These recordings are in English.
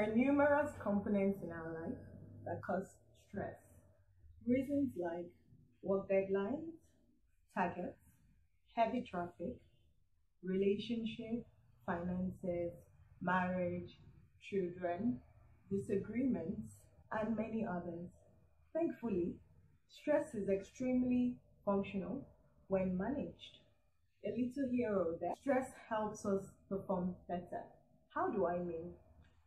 There are numerous components in our life that cause stress. Reasons like work deadlines, targets, heavy traffic, relationship, finances, marriage, children, disagreements, and many others. Thankfully, stress is extremely functional when managed. A little here or there, stress helps us perform better. How do I mean?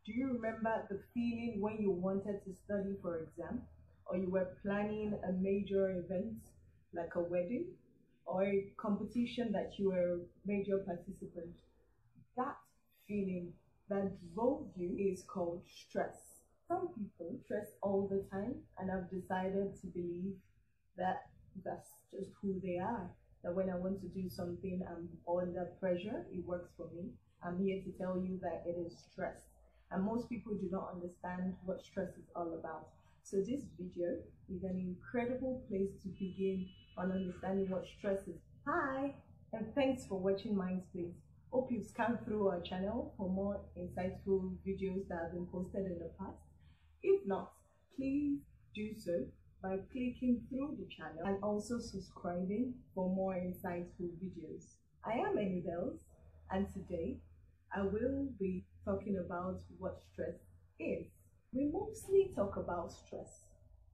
Do you remember the feeling when you wanted to study for exam, or you were planning a major event like a wedding or a competition that you were a major participant? That feeling that drove you is called stress. Some people stress all the time and have decided to believe that that's just who they are. That when I want to do something, I'm under pressure, it works for me. I'm here to tell you that it is stress. And most people do not understand what stress is all about. So this video is an incredible place to begin on understanding what stress is. Hi, and thanks for watching Mindspace. Hope you've scanned through our channel for more insightful videos that have been posted in the past. If not, please do so by clicking through the channel and also subscribing for more insightful videos. I am Anibels, and today I will be talking about what stress is. We mostly talk about stress,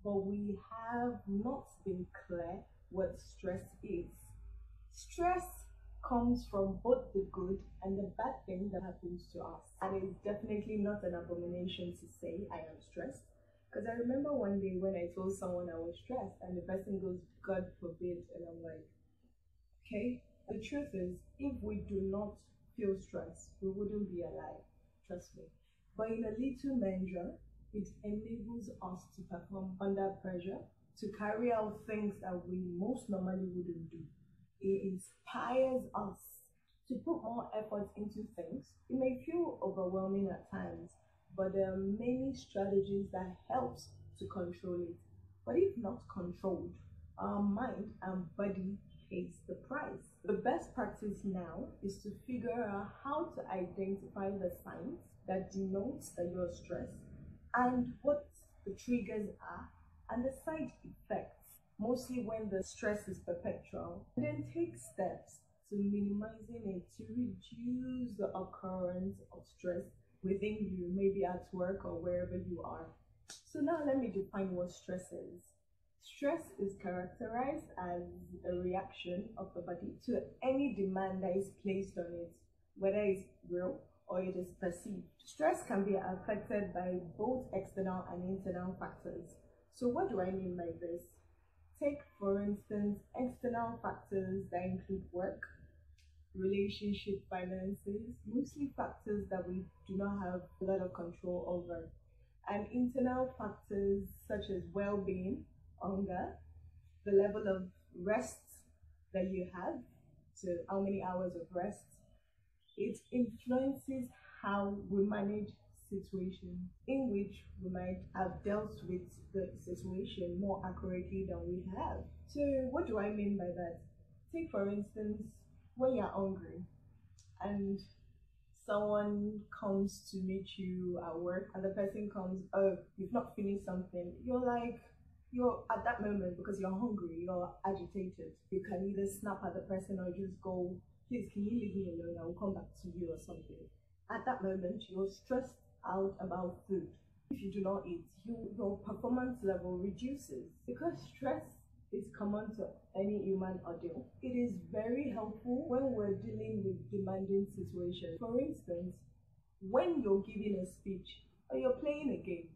but we have not been clear what stress is. Stress comes from both the good and the bad thing that happens to us. And it's definitely not an abomination to say I am stressed. Because I remember one day when I told someone I was stressed and the person goes, God forbid, and I'm like, okay. The truth is, if we do not feel stress, we wouldn't be alive, trust me. But in a little measure, it enables us to perform under pressure, to carry out things that we most normally wouldn't do. It inspires us to put more effort into things. It may feel overwhelming at times, but there are many strategies that helps to control it. But if not controlled, our mind and body pays the price. The best practice now is to figure out how to identify the signs that denotes that you're stressed and what the triggers are and the side effects, mostly when the stress is perpetual. And then take steps to minimizing it, to reduce the occurrence of stress within you, maybe at work or wherever you are. So now let me define what stress is. Stress is characterized as a reaction of the body to any demand that is placed on it, whether it's real or it is perceived. Stress can be affected by both external and internal factors. So what do I mean by this? Take, for instance, external factors that include work, relationship, finances, mostly factors that we do not have a lot of control over. And internal factors such as well-being, hunger, the level of rest that you have, so how many hours of rest. It influences how we manage situations in which we might have dealt with the situation more accurately than we have. So what do I mean by that? Take, for instance, when you're hungry and someone comes to meet you at work and the person comes, oh, you've not finished something, you're at that moment, because you're hungry, you're agitated, you can either snap at the person or just go, please, can you leave me alone, I will come back to you or something. At that moment, you're stressed out about food. If you do not eat, your performance level reduces. Because stress is common to any human ordeal, it is very helpful when we're dealing with demanding situations. For instance, when you're giving a speech, or you're playing a game,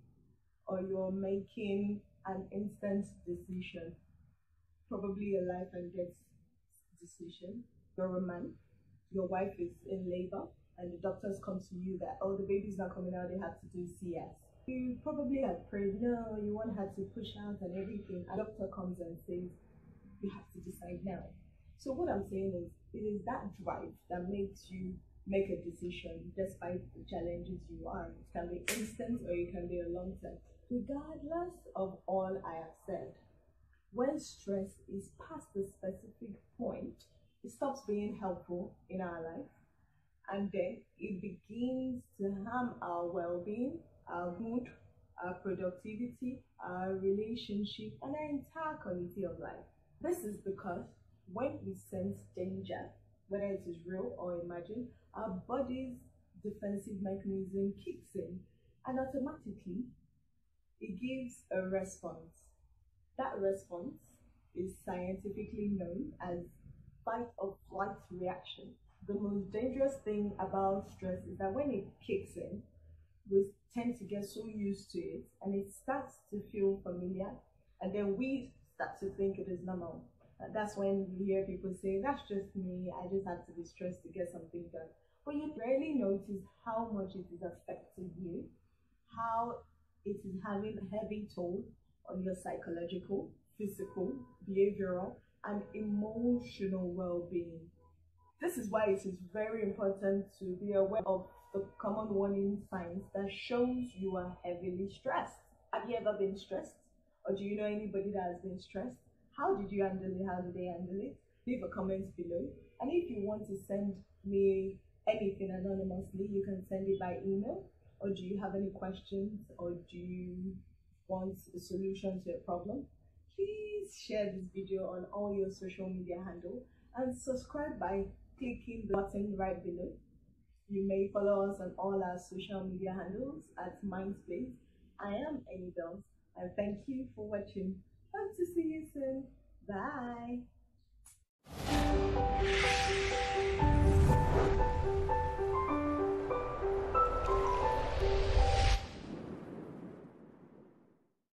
or you're making an instant decision, probably a life and death decision. You're a man, your wife is in labor, and the doctors come to you that, oh, the baby's not coming out, they have to do CS. You probably have prayed, no, you want her to push out and everything. A doctor comes and says, you have to decide now. So what I'm saying is, it is that drive that makes you make a decision despite the challenges you are. It can be instant or it can be a long term. Regardless of all I have said, when stress is past a specific point, it stops being helpful in our life, and then it begins to harm our well-being, our mood, our productivity, our relationship, and our entire quality of life. This is because when we sense danger, whether it is real or imagined, our body's defensive mechanism kicks in and automatically it gives a response. That response is scientifically known as fight or flight reaction. The most dangerous thing about stress is that when it kicks in, we tend to get so used to it and it starts to feel familiar, and then we start to think it is normal. And that's when you hear people say, that's just me, I just have to be stressed to get something done. But you rarely notice how much it is affecting you, how it is having a heavy toll on your psychological, physical, behavioral, and emotional well being. This is why it is very important to be aware of the common warning signs that shows you are heavily stressed. Have you ever been stressed? Or do you know anybody that has been stressed? How did you handle it? How did they handle it? Leave a comment below. And if you want to send me anything anonymously, you can send it by email. Or do you have any questions? Or do you want a solution to a problem? Please share this video on all your social media handles and subscribe by clicking the button right below. You may follow us on all our social media handles at Mindspace. I am Anybels, and thank you for watching. Hope to see you soon. Bye.